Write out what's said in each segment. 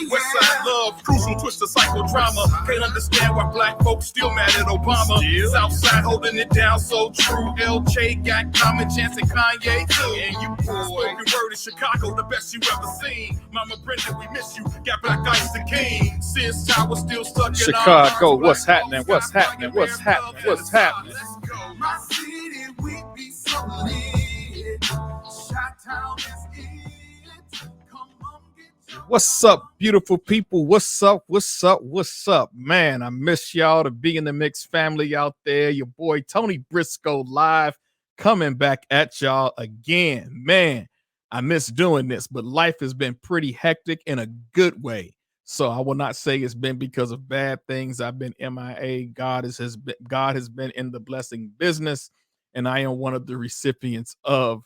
Westside love, crucial twist of psychodrama. Can't understand why black folks still mad at Obama. Southside holding it down so true. L.J. got Common Chance and Kanye too. And you boy, spoken word in Chicago, the best you ever seen. Mama Brenda, we miss you. Got Black Ice the King. Since Tower still stuck in Chicago. What's happening? What's happening? What's happening? What's happening? My city, we be so lit. Chi-town is it. Come on, get your What's up, beautiful people? What's up? What's up? What's up? Man, I miss y'all to be in the mix family out there. Your boy Tony Briscoe live coming back at y'all again. Man, I miss doing this, but life has been pretty hectic in a good way. So I will not say it's been because of bad things. I've been MIA. God has been in the blessing business, and I am one of the recipients of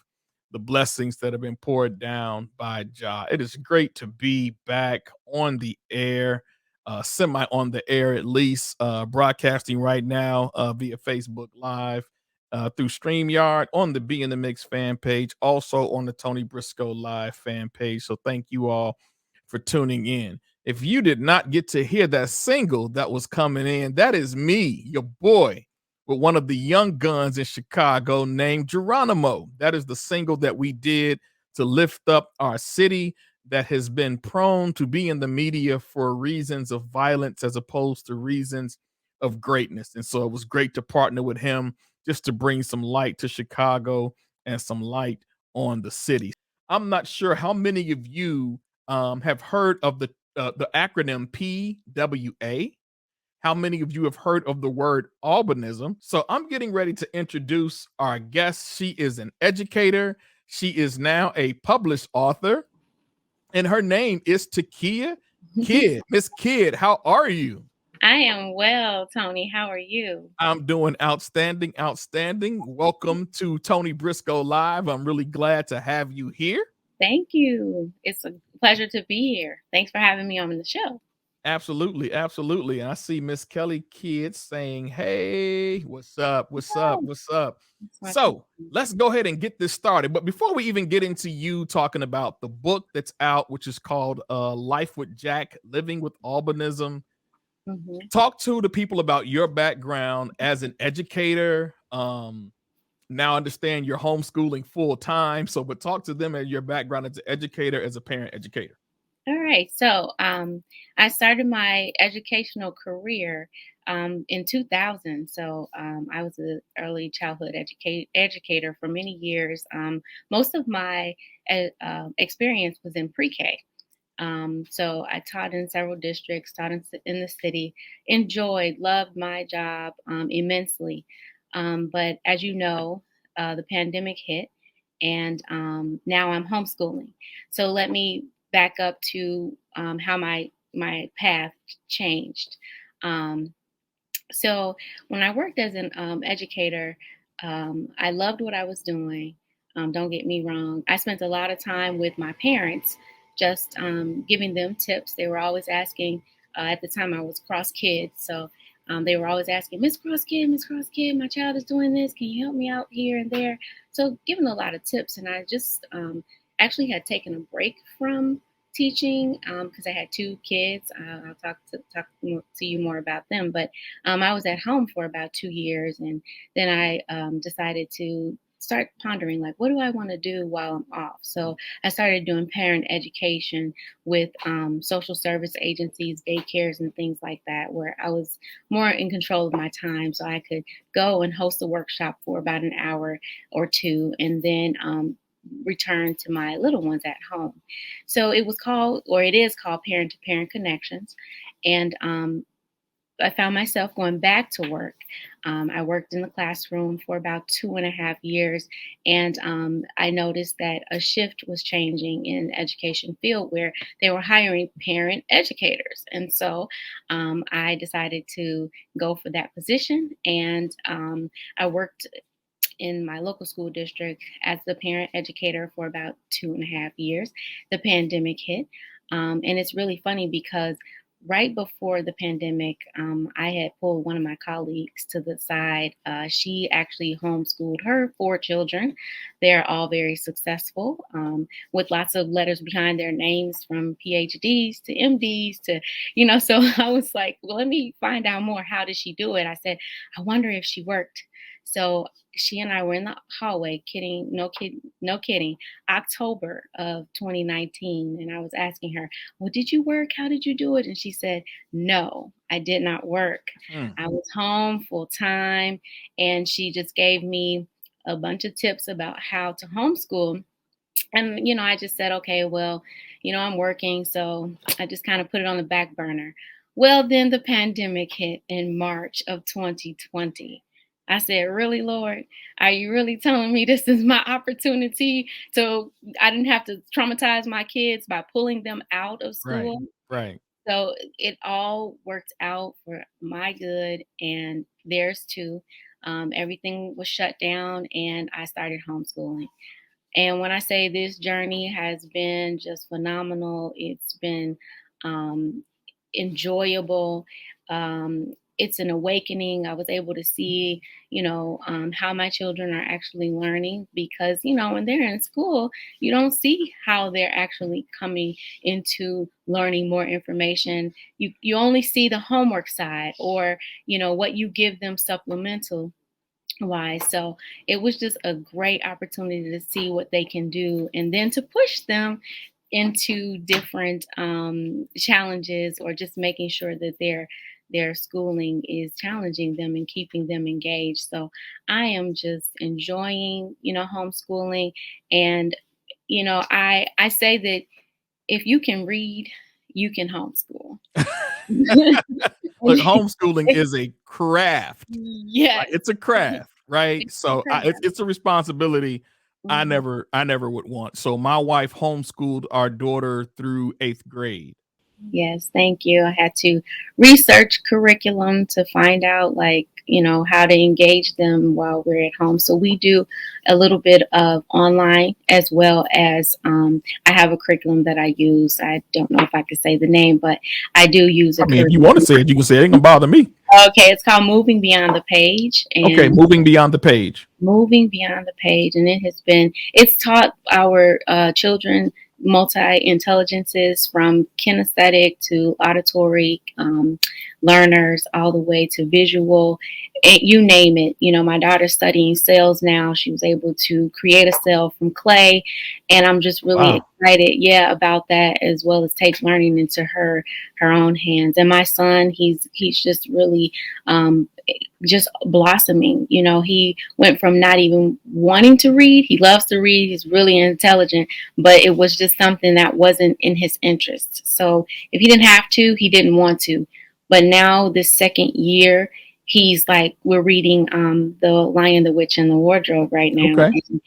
the blessings that have been poured down by Jah. It is great to be back on the air, semi on the air at least, broadcasting right now via Facebook Live, through StreamYard, on the Be in the Mix fan page, also on the Tony Briscoe Live fan page. So thank you all for tuning in. If you did not get to hear that single that was coming in, that is me, your boy, with one of the young guns in Chicago named Geronimo. That is the single that we did to lift up our city that has been prone to be in the media for reasons of violence as opposed to reasons of greatness. And so it was great to partner with him just to bring some light to Chicago and some light on the city. I'm not sure how many of you have heard of the acronym P.W.A. How many of you have heard of the word albinism? So I'm getting ready to introduce our guest. She is an educator. She is now a published author, and her name is Tikia Kidd. Miss Kidd, how are you? I am well, Tony. How are you? I'm doing outstanding, outstanding. Welcome to Tony Briscoe Live. I'm really glad to have you here. Thank you. It's a pleasure to be here. Thanks for having me on the show. Absolutely, absolutely. And I see Miss Kelly Kidd saying, "Hey, what's up? What's up? What's up?" So let's go ahead and get this started. But before we even get into you talking about the book that's out, which is called Life with Jack, Living with Albinism, talk to the people about your background as an educator. Now I understand you're homeschooling full time. So, but talk to them as your background as an educator, as a parent educator. All right. So I started my educational career in 2000. So I was an early childhood educator for many years. Most of my experience was in pre-K. So I taught in several districts, taught in the city, enjoyed, loved my job immensely. But as you know, the pandemic hit, and now I'm homeschooling. So let me back up to how my path changed. Um, so when I worked as an educator, I loved what I was doing. Don't get me wrong. I spent a lot of time with my parents, just giving them tips. They were always asking. At the time, I was Cross Kids, so they were always asking, Miss Cross Kid, Miss Cross Kid, my child is doing this. Can you help me out here and there? So giving a lot of tips, and I just actually had taken a break from teaching because I had two kids. I'll talk to you more about them, but I was at home for about 2 years, and then I decided to start pondering, like, what do I want to do while I'm off? So I started doing parent education with social service agencies, daycares, and things like that, where I was more in control of my time, so I could go and host a workshop for about an hour or two, and then return to my little ones at home. So it was called, or it is called, Parent to Parent Connections. And I found myself going back to work. I worked in the classroom for about 2.5 years, and I noticed that a shift was changing in the education field where they were hiring parent educators. And so I decided to go for that position, and I worked in my local school district as the parent educator for about 2.5 years. The pandemic hit. And it's really funny because right before the pandemic, I had pulled one of my colleagues to the side. She actually homeschooled her 4 children. They're all very successful, with lots of letters behind their names, from PhDs to MDs to, So I was like, well, let me find out more. How did she do it? I said, I wonder if she worked. So she and I were in the hallway, kidding, no kidding, October of 2019. And I was asking her, well, did you work? How did you do it? And she said, no, I did not work. Mm. I was home full time. And she just gave me a bunch of tips about how to homeschool. And, I just said, okay, well, I'm working. So I just kind of put it on the back burner. Well, then the pandemic hit in March of 2020. I said, really, Lord, are you really telling me this is my opportunity? So I didn't have to traumatize my kids by pulling them out of Right. school. Right. So it all worked out for my good and theirs too. Everything was shut down and I started homeschooling. And when I say this journey has been just phenomenal, it's been um, enjoyable. It's an awakening. I was able to see, how my children are actually learning because, when they're in school, you don't see how they're actually coming into learning more information. You only see the homework side or, what you give them supplemental wise. So it was just a great opportunity to see what they can do and then to push them into different challenges or just making sure that their schooling is challenging them and keeping them engaged. So I am just enjoying, homeschooling. And, I say that if you can read, you can homeschool. Look, homeschooling is a craft. Like, Yes. it's a craft, right? It's a So craft. it's a responsibility I Mhm. never would want. So my wife homeschooled our daughter through 8th grade. Yes, thank you. I had to research curriculum to find out, like, how to engage them while we're at home. So we do a little bit of online as well as I have a curriculum that I use. I don't know if I could say the name, but I do use a I mean, if you want to curriculum. say it, you can say it. It ain't gonna bother me. Okay, it's called Moving Beyond the Page. Okay, And moving beyond the page. moving beyond the page, and it's taught our children multi intelligences from kinesthetic to auditory learners all the way to visual, you name it. My daughter's studying sales now. She was able to create a sale from clay, and I'm just really Wow. excited, about that, as well as take learning into her own hands. And my son, he's just really just blossoming. He went from not even wanting to read. He loves to read. He's really intelligent, but it was just something that wasn't in his interest. So if he didn't have to, he didn't want to. But now this second year, he's like, we're reading The Lion, the Witch, and the Wardrobe right now. Okay. And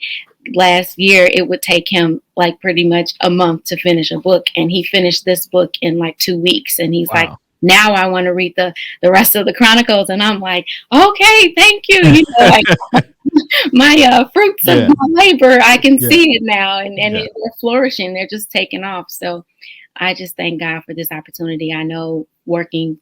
last year, it would take him like pretty much a month to finish a book. And he finished this book in like 2 weeks. And he's like, Wow. now I want to read the rest of the Chronicles. And I'm like, okay, thank you. Like my fruits of Yeah. my labor, I can Yeah. see it now. And Yeah. they're flourishing. They're just taking off. So I just thank God for this opportunity. I know working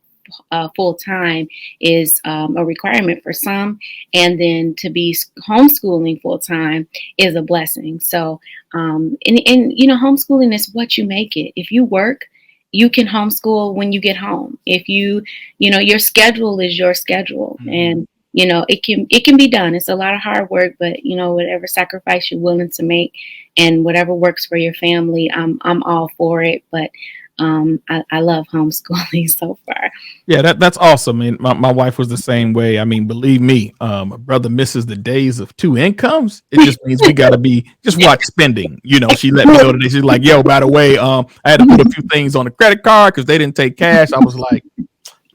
full time is a requirement for some, and then to be homeschooling full time is a blessing. So, and homeschooling is what you make it. If you work, you can homeschool when you get home. If your schedule is your schedule, Mhm. and it can be done. It's a lot of hard work, but whatever sacrifice you're willing to make, and whatever works for your family, I'm all for it. But I love homeschooling so far. Yeah, that's awesome. And my wife was the same way. I mean, believe me, my brother misses the days of 2 incomes. It just means we gotta be just watch spending. She let me know today. She's like, yo, by the way, I had to put a few things on the credit card because they didn't take cash. I was like,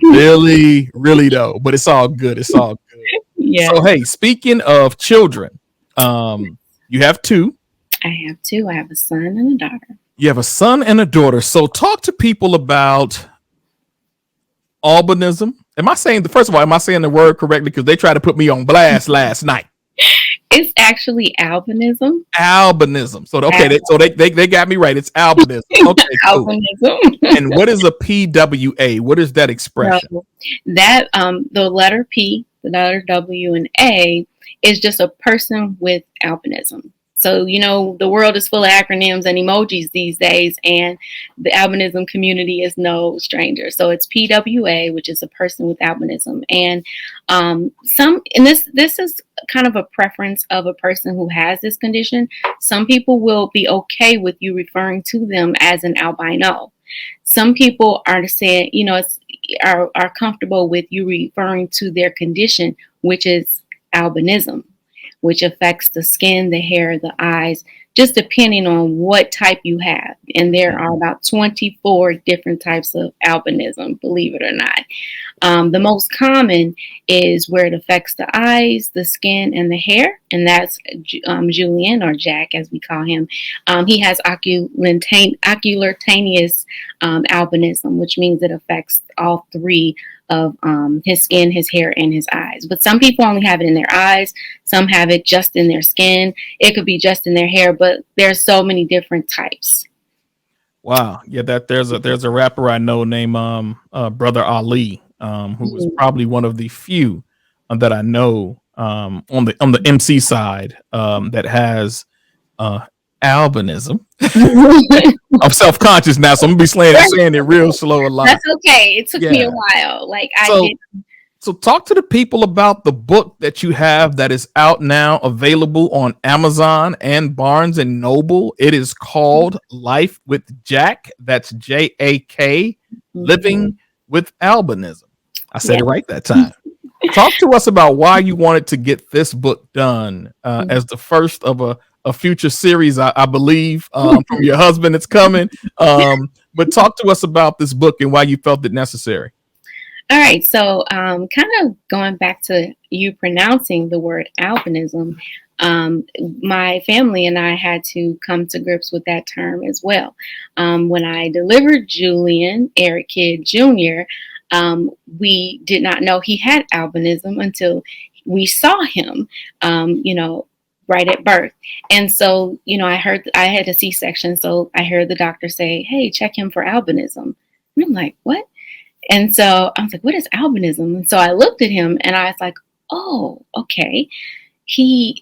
really, really though. But it's all good. It's all good. Yeah, So hey, speaking of children, you have two. I have two. I have a son and a daughter. You have a son and a daughter. So talk to people about albinism. Am I saying the word correctly? Because they tried to put me on blast last night. It's actually albinism. Albinism. So okay, they got me right. It's albinism. Okay, cool. Albinism. And what is a P.W.A? What is that expression? So that the letter P, the letter W, and A is just a person with albinism. So the world is full of acronyms and emojis these days, and the albinism community is no stranger. So it's P.W.A, which is a person with albinism, and this is kind of a preference of a person who has this condition. Some people will be okay with you referring to them as an albino. Some people are saying, are comfortable with you referring to their condition, which is albinism, which affects the skin, the hair, the eyes, just depending on what type you have. And there are about 24 different types of albinism, believe it or not. The most common is where it affects the eyes, the skin, and the hair, and that's Julian, or Jack as we call him. He has oculocutaneous albinism, which means it affects all three of his skin, his hair, and his eyes. But some people only have it in their eyes. Some have it just in their skin. It could be just in their hair, but there's so many different types. Wow. Yeah, there's a rapper I know named Brother Ali, who was probably one of the few that I know on the MC side that has albinism. I'm self-conscious now, so I'm gonna be saying it real slow a lot. That's okay. It took me a while. So talk to the people about the book that you have that is out now, available on Amazon and Barnes and Noble. It is called Life with Jack. That's J.A.K. Living with Albinism. I said it right that time. Talk to us about why you wanted to get this book done as the first of a future series, I believe, from your husband. It's coming. But talk to us about this book and why you felt it necessary. All right. So kind of going back to you pronouncing the word albinism, my family and I had to come to grips with that term as well. When I delivered Julian Eric Kidd Jr., we did not know he had albinism until we saw him, right at birth. And so, I had a C-section. So I heard the doctor say, "Hey, check him for albinism." And I'm like, "What?" And so I was like, "What is albinism?" And so I looked at him and I was like, "Oh, okay.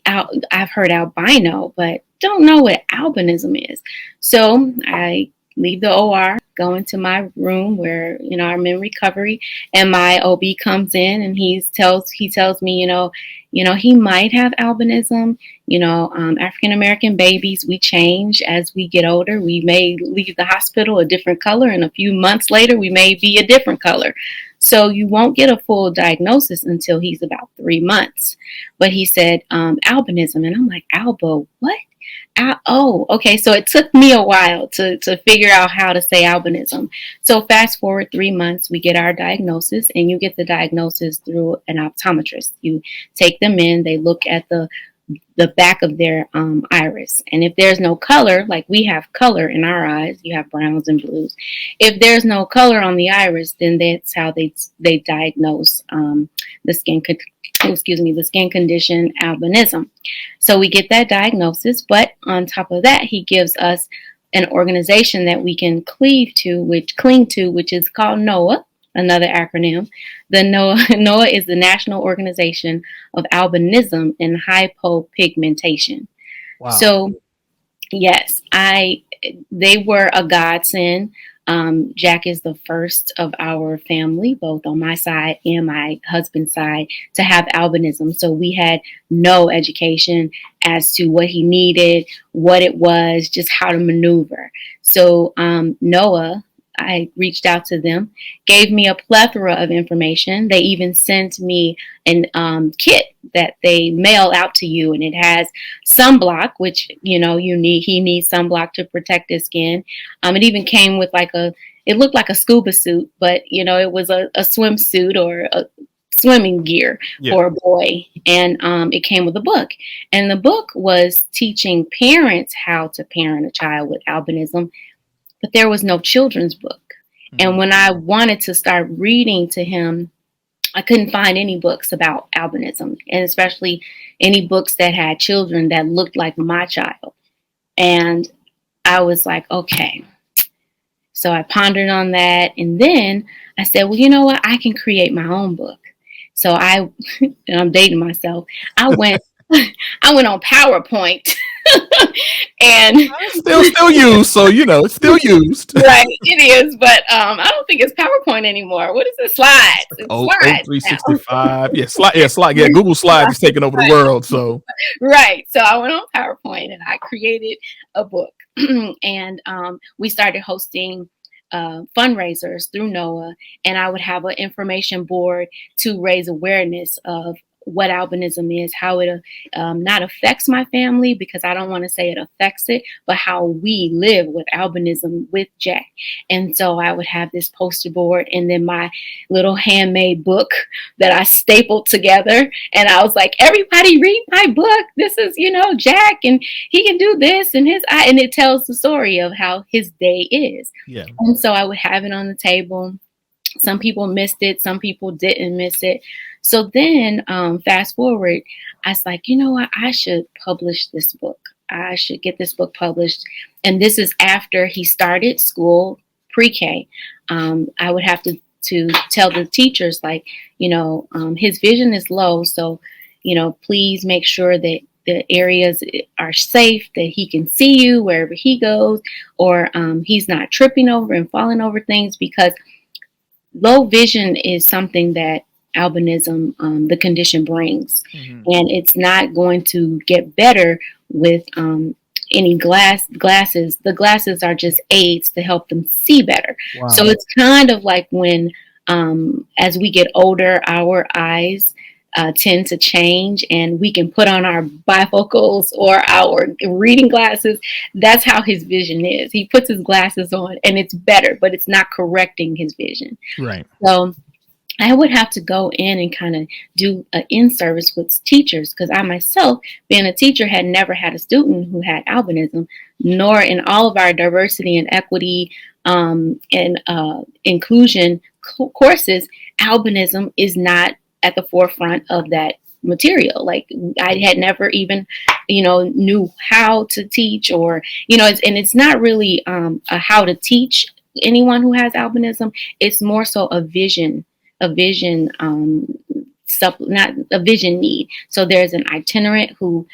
I've heard albino, but don't know what albinism is." So I leave the OR, go into my room where, I'm in recovery, and my OB comes in and he tells me, he might have albinism. African American babies, we change as we get older. We may leave the hospital a different color, and a few months later, we may be a different color. So you won't get a full diagnosis until he's about 3 months. But he said, albinism. And I'm like, Albo, what? Oh, okay. So it took me a while to figure out how to say albinism. So fast forward 3 months, we get our diagnosis, and you get the diagnosis through an optometrist. You take them in, they look at the back of their iris. And if there's no color, like we have color in our eyes, you have browns and blues. If there's no color on the iris, then that's how they diagnose the skin condition albinism. So we get that diagnosis, but on top of that, he gives us an organization that we can cling to, which is called NOAA, another acronym. The NOAA is the National Organization of Albinism and Hypopigmentation. Wow. So yes, they were a godsend. Jack is the first of our family, both on my side and my husband's side, to have albinism. So we had no education as to what he needed, what it was, just how to maneuver. So NOAA, I reached out to them, gave me a plethora of information. They even sent me an kit that they mail out to you, and it has sunblock, which he needs sunblock to protect his skin. It even came with it looked like a scuba suit, but it was a swimsuit or a swimming gear for a boy, and it came with a book, and the book was teaching parents how to parent a child with albinism. But there was no children's book. And when I wanted to start reading to him I couldn't find any books about albinism, and especially any books that had children that looked like my child. And I was like, okay. So I pondered on that. And then I said, well, you know what? I can create my own book. So and I'm dating myself. I went, I went on PowerPoint and Still used, so it's still used. right, it is, but I don't think it's PowerPoint anymore. What is it? Slides. It's Oh, slides now. 365. Slide. Yeah, Google Slides is taking over the world. So Right. So I went on PowerPoint and I created a book. And we started hosting fundraisers through NOAA. And I would have an information board to raise awareness of what albinism is, how it not affects my family, because I don't want to say it affects it, but how we live with albinism with Jack. And so I would have this poster board and then my little handmade book that I stapled together. And I was like, everybody read my book. This is, Jack, and he can do this and and it tells the story of how his day is. yeah. And so I would have it on the table. Some people missed it. Some people didn't miss it. So then fast forward, I was like, you know what? I should publish this book. I should get this book published. And this is after he started school, pre-K. I would have to tell the teachers, like, his vision is low. So, please make sure that the areas are safe, that he can see you wherever he goes, or he's not tripping over and falling over things, because low vision is something that albinism, the condition, brings. Mm-hmm. And it's not going to get better with any glasses. The glasses are just aids to help them see better. Wow. So it's kind of like when, as we get older, our eyes tend to change, and we can put on our bifocals or our reading glasses. That's how his vision is. He puts his glasses on and it's better, but it's not correcting his vision. Right. So I would have to go in and kind of do an in-service with teachers, because I myself, being a teacher, had never had a student who had albinism, nor in all of our diversity and equity and inclusion courses, albinism is not at the forefront of that material. Like, I had never even, knew how to teach, or, it's not really a how to teach anyone who has albinism. It's more so a vision not a vision need. So there's an itinerant who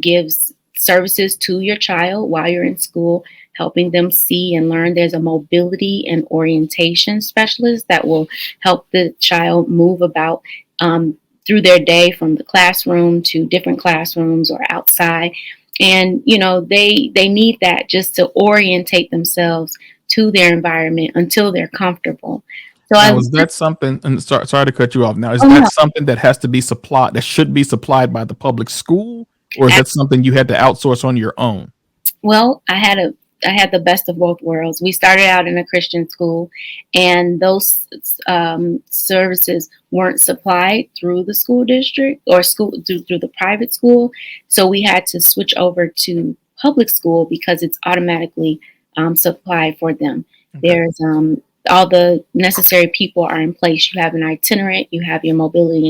gives services to your child while you're in school, helping them see and learn. There's a mobility and orientation specialist that will help the child move about through their day, from the classroom to different classrooms or outside. And, they need that just to orientate themselves to their environment until they're comfortable. So now, is that something, and sorry to cut you off now, is that something that has to be supplied, that should be supplied by the public school, or is that something you had to outsource on your own? Well, I had the best of both worlds. We started out in a Christian school, and those services weren't supplied through the school district or through the private school. So we had to switch over to public school because it's automatically supplied for them. Okay. There's all the necessary people are in place. You have an itinerant, you have your mobility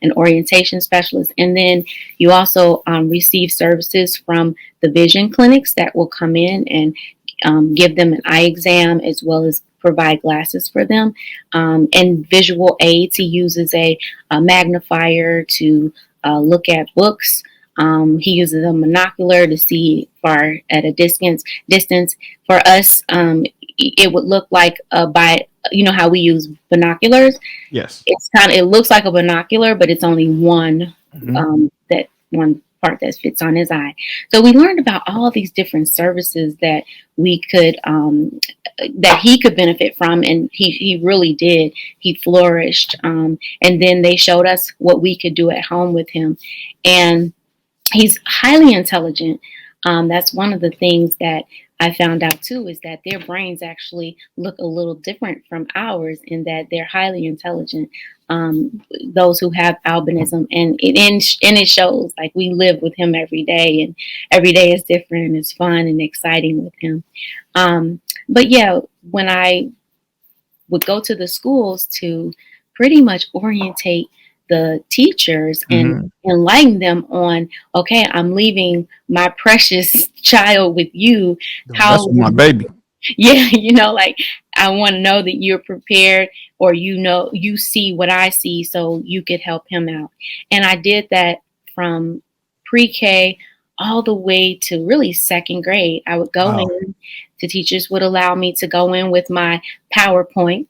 and orientation specialist, and then you also receive services from the vision clinics that will come in and give them an eye exam, as well as provide glasses for them, and visual aids. He uses a magnifier to look at books. He uses a monocular to see far at a distance. For us, it would look like how we use binoculars. Yes. It looks like a binocular, but it's only one, that one part that fits on his eye. So we learned about all these different services that we could, that he could benefit from. And he really did. He flourished. And then they showed us what we could do at home with him. And he's highly intelligent. That's one of the things that I found out too, is that their brains actually look a little different from ours, in that they're highly intelligent. Those who have albinism, and it shows. Like, we live with him every day, and every day is different, and it's fun and exciting with him. But yeah, when I would go to the schools to pretty much orientate the teachers and Mhm. enlighten them on, okay, I'm leaving my precious child with you. Don't mess How with my baby. yeah, like I want to know that you're prepared, or you see what I see, so you could help him out. And I did that from pre-K all the way to really second grade. I would go Wow. in, the teachers would allow me to go in with my PowerPoint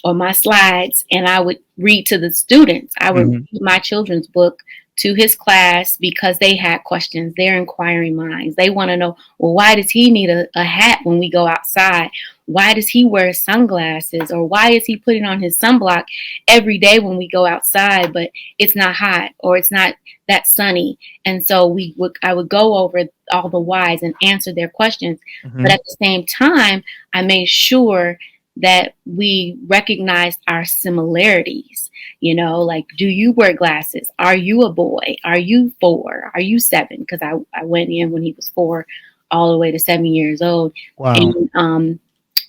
or my slides, and I would read to the students. I would Mhm. read my children's book to his class because they had questions. They're inquiring minds. They want to know, well, why does he need a hat when we go outside? Why does he wear sunglasses? Or why is he putting on his sunblock every day when we go outside, but it's not hot or it's not that sunny? And so I would go over all the whys and answer their questions. But Mhm. at the same time, I made sure that we recognized our similarities. Like, do you wear glasses? Are you a boy? Are you 4? Are you 7? Because I went in when he was 4 all the way to 7 years old. Wow. And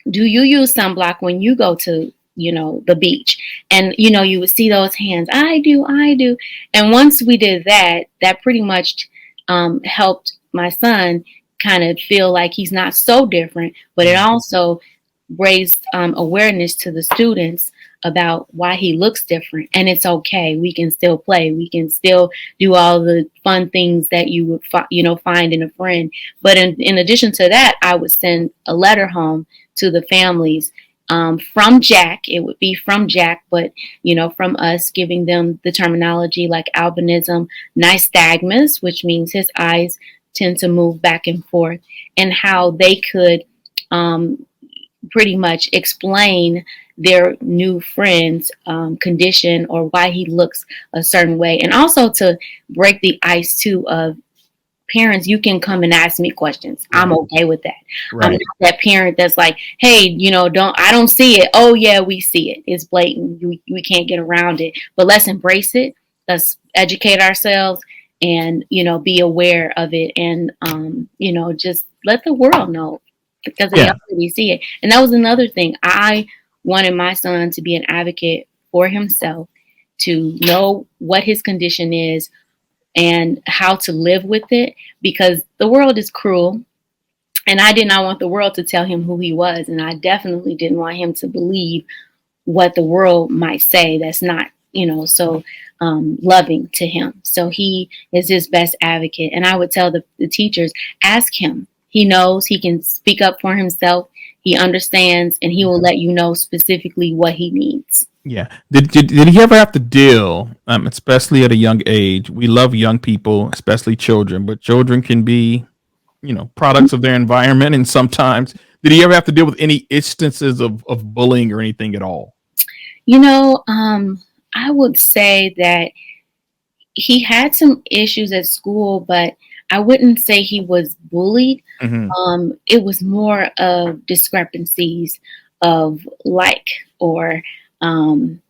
do you use sunblock when you go to the beach? And you would see those hands. I do. And once we did that, that pretty much helped my son kind of feel like he's not so different, but it Mhm. also raised awareness to the students about why he looks different. And it's okay, we can still play, we can still do all the fun things that you would find in a friend. But in addition to that, I would send a letter home to the families, from Jack. It would be from Jack, but from us, giving them the terminology like albinism, nystagmus, which means his eyes tend to move back and forth, and how they could um, pretty much explain their new friend's condition, or why he looks a certain way, and also to break the ice too of parents. You can come and ask me questions. I'm Right. okay with that. I'm Right. not that parent that's like, hey, I don't see it. Oh yeah, we see it. It's blatant. We can't get around it. But let's embrace it. Let's educate ourselves, and be aware of it, and just let the world know, because they Yeah. already see it. And that was another thing. I wanted my son to be an advocate for himself, to know what his condition is and how to live with it, because the world is cruel, and I did not want the world to tell him who he was, and I definitely didn't want him to believe what the world might say that's not so loving to him. So he is his best advocate, and I would tell the teachers, ask him. He knows, he can speak up for himself, he understands, and he will let you know specifically what he needs. Yeah. Did he ever have to deal, especially at a young age? We love young people, especially children, but children can be, products of their environment. And sometimes, did he ever have to deal with any instances of bullying or anything at all? you know um I would say that he had some issues at school, but I wouldn't say he was bullied. Hmm. It was more of discrepancies of like, or um,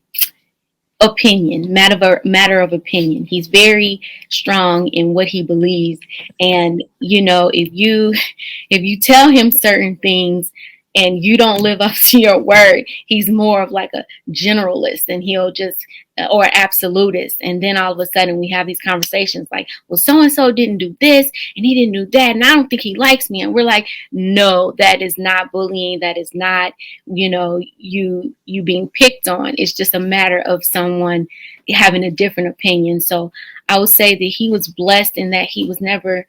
opinion, matter of opinion. He's very strong in what he believes, and if you tell him certain things and you don't live up to your word, he's more of like a generalist, and he'll just, or absolutist. And then all of a sudden we have these conversations like, well, so and so didn't do this and he didn't do that, and I don't think he likes me. And we're like, no, that is not bullying. That is not, you being picked on. It's just a matter of someone having a different opinion. So I would say that he was blessed in that he was never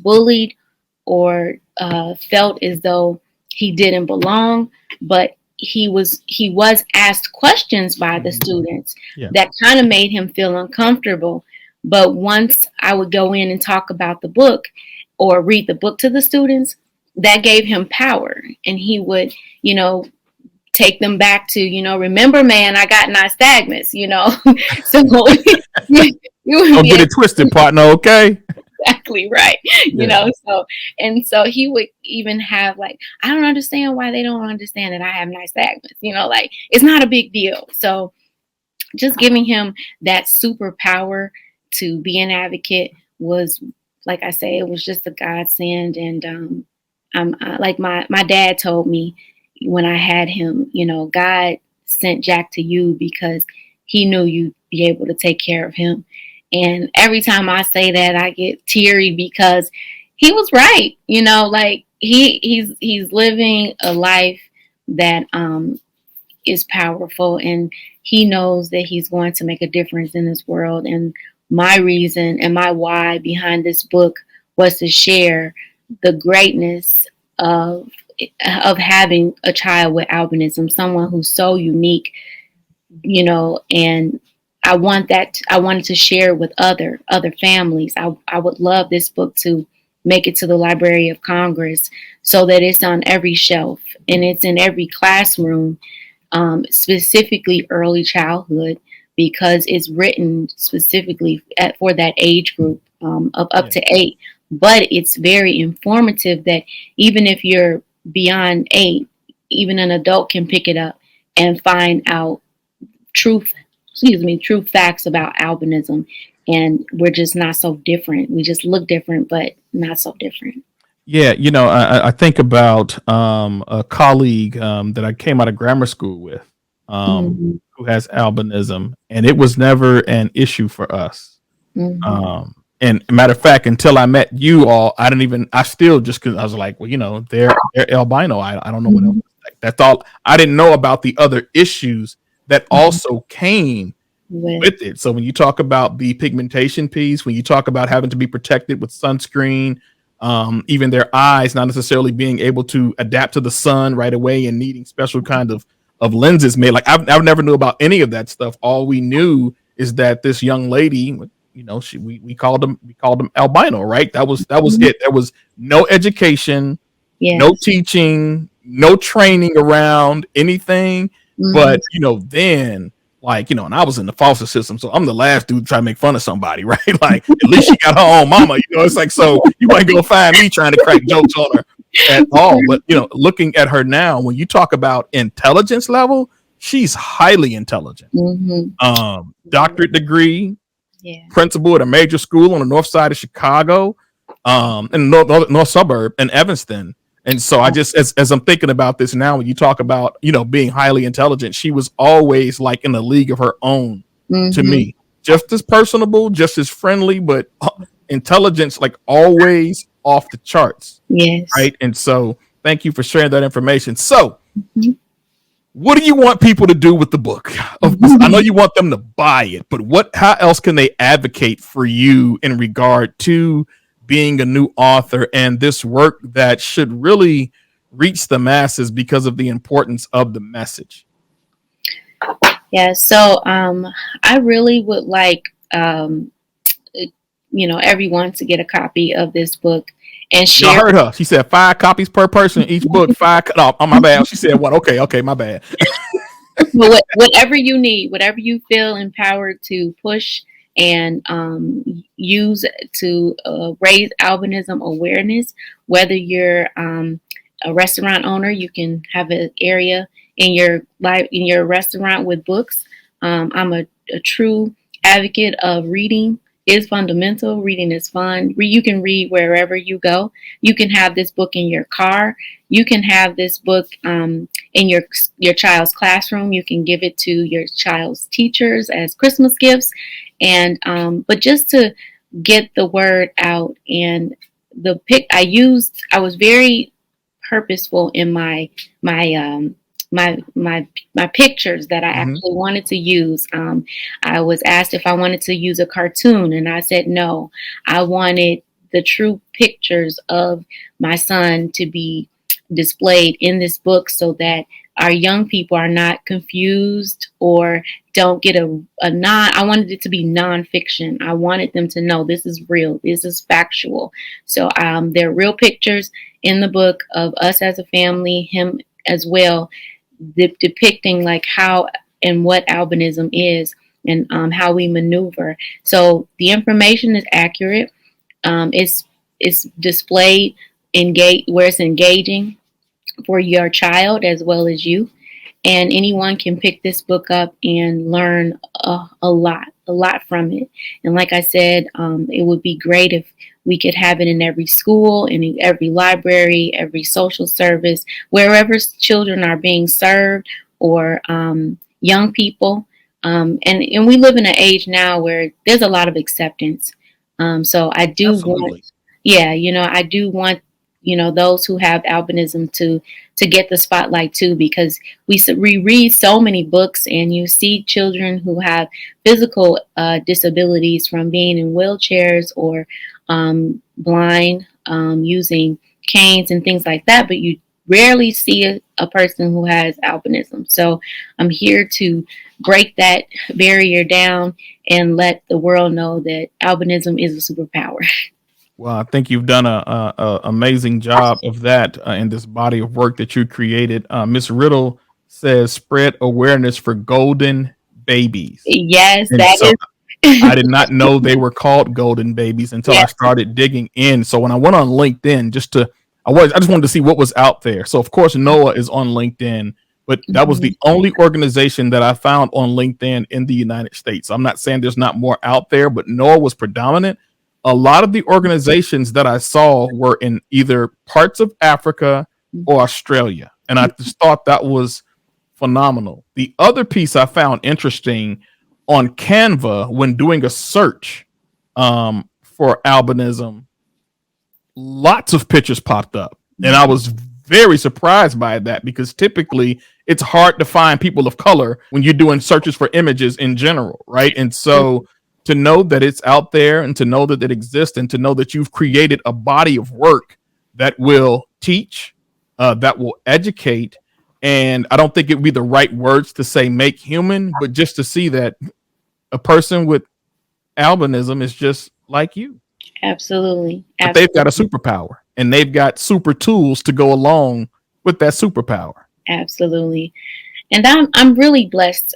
bullied, or felt as though he didn't belong, but he was asked questions by the Hmm. students Yeah. that kind of made him feel uncomfortable. But once I would go in and talk about the book or read the book to the students, that gave him power, and he would, you know, take them back to, remember, man, I got nystagmus. So you would Don't be get it twisted, partner. Okay. exactly right. Yeah. So he would even have like, I don't understand why they don't understand that I have nystagmus. Like, it's not a big deal. So just giving him that superpower to be an advocate was, like I say, it was just a godsend. And like my dad told me when I had him, God sent Jack to you because he knew you'd be able to take care of him. And every time I say that, I get teary because he was right. You know, like he's living a life that is powerful, and he knows that he's going to make a difference in this world. And my reason and my why behind this book was to share the greatness of having a child with albinism, someone who's so unique, you know, and I wanted to share with other families. I would love this book to make it to the Library of Congress so that it's on every shelf and it's in every classroom, specifically early childhood, because it's written specifically for that age group of up to 8. But it's very informative that even if you're beyond 8, even an adult can pick it up and find out true facts about albinism. And we're just not so different. We just look different, but not so different. Yeah, you know, I think about a colleague that I came out of grammar school with, Mm-hmm. who has albinism, and it was never an issue for us. Mm-hmm. And matter of fact, until I met you all, I still just, because I was like, well, you know, they're albino. I don't know what else. Like, that's all. I didn't know about the other issues that also came with it. So when you talk about the pigmentation piece, when you talk about having to be protected with sunscreen, even their eyes not necessarily being able to adapt to the sun right away and needing special kind of lenses made. Like I've never knew about any of that stuff. All we knew is that this young lady, you know, we called them albino, right? That was it. There was no education, no teaching, no training around anything. But you know, then, like, you know, and I was in the foster system, so I'm the last dude to try to make fun of somebody, right? Like, at least she got her own mama, you know. It's like, so you might go find me trying to crack jokes on her at all. But you know, looking at her now, when you talk about intelligence level, she's highly intelligent. Doctorate degree, principal at a major school on the north side of Chicago, in the north suburb in Evanston. And so I just, as I'm thinking about this now, when you talk about, you know, being highly intelligent, she was always like in a league of her own to me, just as personable, just as friendly, but intelligence, like always off the charts. Yes. Right. And so thank you for sharing that information. So what do you want people to do with the book? I know you want them to buy it, but how else can they advocate for you in regard to being a new author and this work that should really reach the masses because of the importance of the message? Yeah, so I really would like you know, everyone to get a copy of this book and share. I heard her. She said 5 copies per person each book. 5. Oh, my bad. She said what? Okay, my bad. Whatever you need, whatever you feel empowered to push and use to raise albinism awareness. Whether you're a restaurant owner, you can have an area in your restaurant with books. I'm a true advocate of reading is fundamental. Reading is fun. You can read wherever you go. You can have this book in your car. You can have this book in your child's classroom. You can give it to your child's teachers as Christmas gifts. And but just to get the word out, and I was very purposeful in my pictures that I actually wanted to use. I was asked if I wanted to use a cartoon, and I said no. I wanted the true pictures of my son to be displayed in this book so that our young people are not confused or don't get I wanted it to be nonfiction. I wanted them to know this is real, this is factual. So there are real pictures in the book of us as a family, him as well, depicting like how and what albinism is and how we maneuver. So the information is accurate. It's displayed where it's engaging for your child as well as you. And anyone can pick this book up and learn a lot from it. And like I said, it would be great if we could have it in every school, in every library, every social service, wherever children are being served or young people. And we live in an age now where there's a lot of acceptance. So I do Absolutely. want, yeah, I do want, those who have albinism to get the spotlight too, because we read so many books, and you see children who have physical disabilities from being in wheelchairs or blind, using canes and things like that, but you rarely see a person who has albinism. So I'm here to break that barrier down and let the world know that albinism is a superpower. Well, I think you've done a amazing job of that in this body of work that you created. Miss Riddle says spread awareness for golden babies, Yes, and that so I is. did not know they were called golden babies until I Yes. started digging in. So when I went on LinkedIn, I just wanted to see what was out there. So of course Noah is on LinkedIn, but that was Mhm. the only organization that I found on LinkedIn in the United States. I'm not saying there's not more out there, but Noah was predominant. A lot of the organizations that I saw were in either parts of Africa or Australia, and I just thought that was phenomenal. The other piece I found interesting on Canva when doing a search for albinism, lots of pictures popped up. And I was very surprised by that because typically it's hard to find people of color when you're doing searches for images in general, right? And so to know that it's out there and to know that it exists and to know that you've created a body of work that will teach, that will educate, and I don't think it would be the right words to say make human, but just to see that a person with albinism is just like you, Absolutely. but they've got a Absolutely. superpower and they've got super tools to go along with that superpower. Absolutely. And I'm really blessed.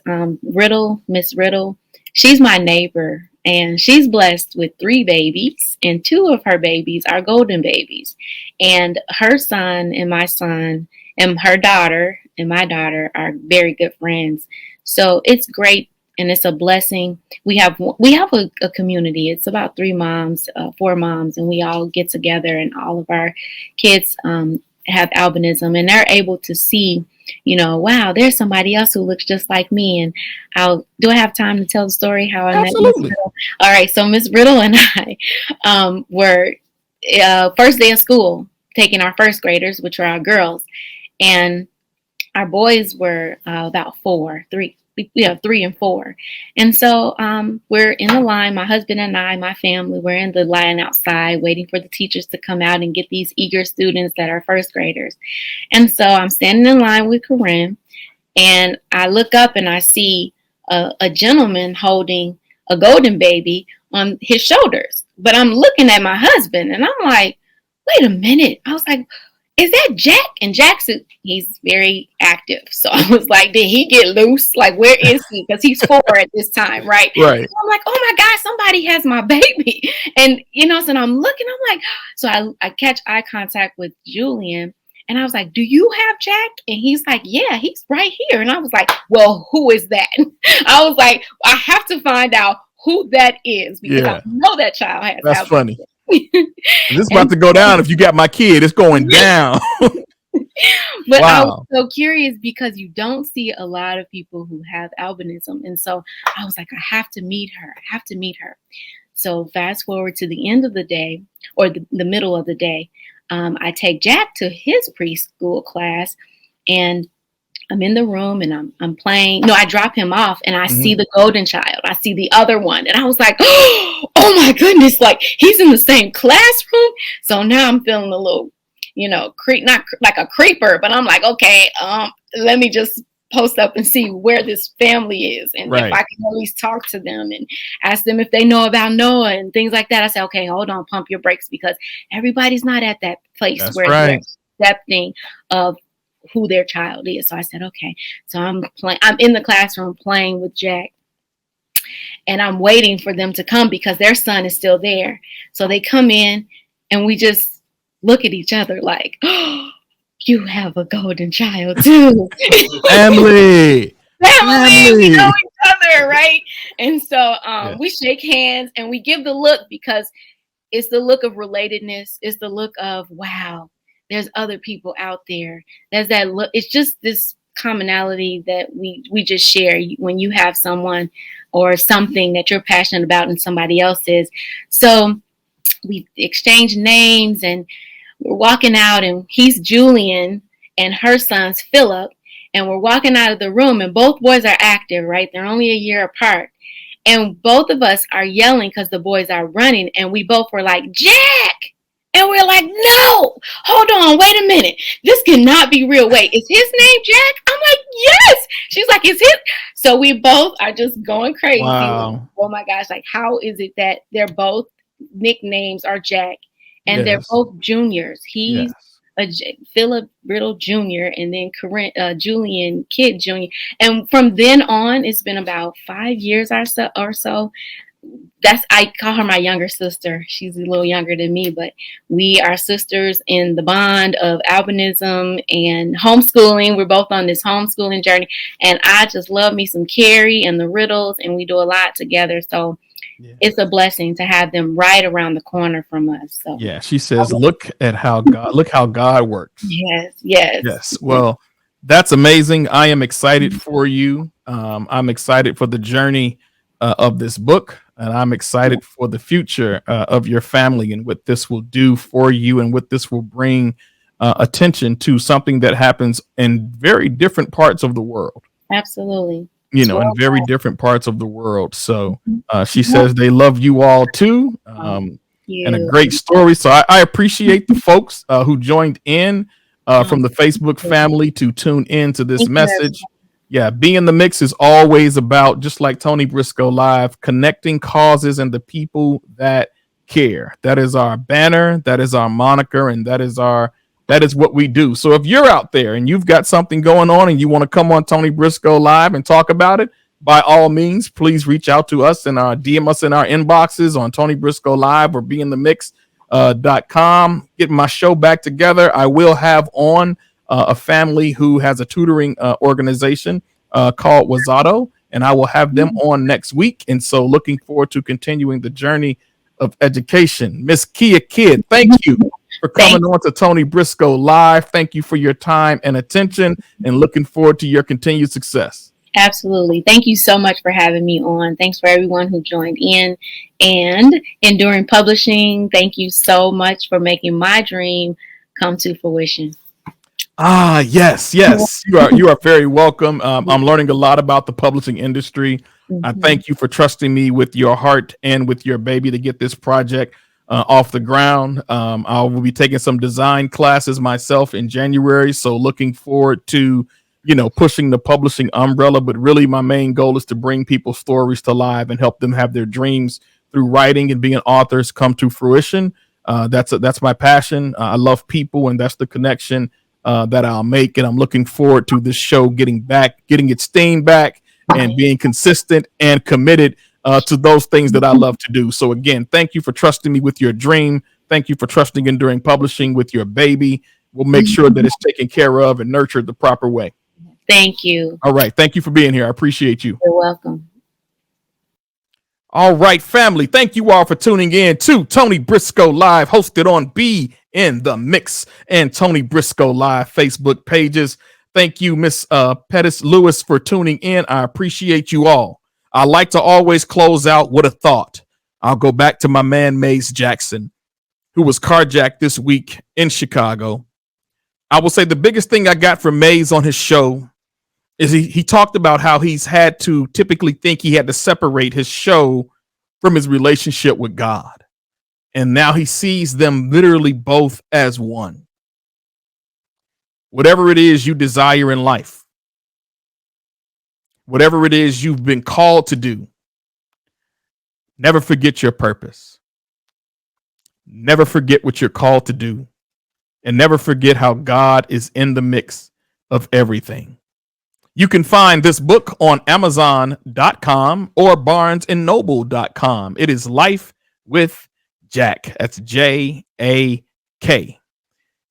Miss Riddle, she's my neighbor, and she's blessed with 3 babies, and 2 of her babies are golden babies. And her son and my son and her daughter and my daughter are very good friends. So it's great, and it's a blessing. We have a community. It's about 3 moms, 4 moms, and we all get together, and all of our kids have albinism, and they're able to see, wow, there's somebody else who looks just like me. And do I have time to tell the story how I met Miss Absolutely. Riddle? All right, so Miss Riddle and I were first day of school taking our first graders, which are our girls, and our boys were about 4, 3. We have 3 and 4, and so we're in the line. My husband and I, my family, we're in the line outside waiting for the teachers to come out and get these eager students that are first graders. And so I'm standing in line with Corinne, and I look up and I see a gentleman holding a golden baby on his shoulders. But I'm looking at my husband, and I'm like, wait a minute. I was like, is that Jack? And he's very active. So I was like, did he get loose? Like, where is he? Because he's 4 at this time, right? Right. So I'm like, oh my God, somebody has my baby. And, so I'm looking, I'm like, so I catch eye contact with Julian. And I was like, do you have Jack? And he's like, yeah, he's right here. And I was like, well, who is that? I was like, I have to find out who that is, because I Yeah. know that child has That's funny. albinism. This is about And to go down. If you got my kid, it's going down. But I was Wow. so curious because you don't see a lot of people who have albinism. And so I was like, I have to meet her. I have to meet her. So fast forward to the end of the day, or the middle of the day, I take Jack to his preschool class, and I'm in the room and I'm playing. No, I drop him off and I see the golden child. I see the other one. And I was like, oh my goodness, like he's in the same classroom. So now I'm feeling a little, not like a creeper, but I'm like, okay, let me just post up and see where this family is. And if Right. I can at least talk to them and ask them if they know about Noah and things like that. I say, okay, hold on, pump your brakes, because everybody's not at that place That's where they're right. accepting of who their child is. So I said, okay. So I'm in the classroom playing with Jack, and I'm waiting for them to come because their son is still there. So they come in, and we just look at each other like, oh, you have a golden child too. Family. Family, we know Family. each other, right? And so Yeah. we shake hands and we give the look, because it's the look of relatedness. It's the look of, wow, there's other people out there. There's that look. It's just this commonality that we just share when you have someone or something that you're passionate about and somebody else is. So we exchange names, and we're walking out, and he's Julian and her son's Philip. And we're walking out of the room, and both boys are active, right? They're only a year apart. And both of us are yelling because the boys are running. And we both were like, Jack! And we're like, no, hold on, wait a minute. This cannot be real. Wait, is his name Jack? I'm like, yes. She's like, is his? So we both are just going crazy. Wow. Oh my gosh, like, how is it that they're both nicknames are Jack, and they're both juniors? He's Philip Riddle Jr. and then Julian Kidd Jr. And from then on, it's been about 5 years or so. I call her my younger sister. She's a little younger than me, but we are sisters in the bond of albinism and homeschooling. We're both on this homeschooling journey, and I just love me some Carrie and the Riddles, and we do a lot together. So it's a blessing to have them right around the corner from us. So yeah, she says, look how God works. Yes. Well, that's amazing. I am excited for you. I'm excited for the journey of this book, and I'm excited for the future of your family and what this will do for you, and what this will bring attention to something that happens in very different parts of the world. Absolutely. In very different parts of the world. So she says they love you all too. And a great story. So I appreciate the folks who joined in from the Facebook family to tune in to this message. Yeah, being in the mix is always about, just like Tony Briscoe Live, connecting causes and the people that care. That is our banner, that is our moniker, and that is what we do. So if you're out there and you've got something going on and you want to come on Tony Briscoe Live and talk about it, by all means, please reach out to us and DM us in our inboxes on Tony Briscoe Live or beinthemix.com. Getting my show back together. I will have on a family who has a tutoring organization called Wazato, and I will have them on next week. And so looking forward to continuing the journey of education. Miss Tikia Kidd, thank you for coming on to Tony Briscoe Live. Thank you for your time and attention, and looking forward to your continued success. Absolutely. Thank you so much for having me on. Thanks for everyone who joined in. And Enduring Publishing, thank you so much for making my dream come to fruition. Yes. You are very welcome. I'm learning a lot about the publishing industry. I thank you for trusting me with your heart and with your baby to get this project off the ground. I will be taking some design classes myself in January. So looking forward to, pushing the publishing umbrella. But really my main goal is to bring people's stories to life and help them have their dreams through writing and being authors come to fruition. That's my passion. I love people, and that's the connection that I'll make. And I'm looking forward to this show getting its steam back, and being consistent and committed to those things that I love to do. So again, thank you for trusting me with your dream. Thank you for trusting Enduring Publishing with your baby. We'll make sure that it's taken care of and nurtured the proper way. Thank you. All right. Thank you for being here. I appreciate you. You're welcome. All right, family. Thank you all for tuning in to Tony Briscoe Live, hosted on Be in the Mix and Tony Briscoe Live Facebook pages. Thank you, Miss Pettis Lewis, for tuning in. I appreciate you all. I like to always close out with a thought. I'll go back to my man, Maze Jackson, who was carjacked this week in Chicago. I will say the biggest thing I got from Maze on his show is he talked about how he's had to typically think he had to separate his show from his relationship with God. And now he sees them literally both as one. Whatever it is you desire in life, whatever it is you've been called to do, never forget your purpose. Never forget what you're called to do. And never forget how God is in the mix of everything. You can find this book on Amazon.com or BarnesandNoble.com. It is Life with Jack. That's J.A.K.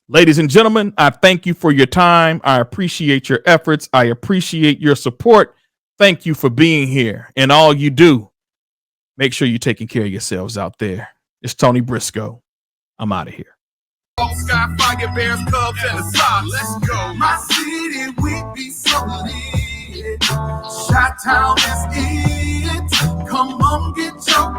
Ladies and gentlemen, I thank you for your time. I appreciate your efforts. I appreciate your support. Thank you for being here and all you do. Make sure you're taking care of yourselves out there. It's Tony Briscoe. I'm out of here. Sky, fire, bears, cubs, and a sock. Let's go. My city, we be so lit. Chi-town is it. Come on, get your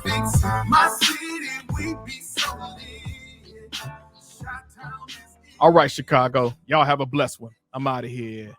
fix. My city, we be so lit. Chi-town is it. All right, Chicago. Y'all have a blessed one. I'm out of here.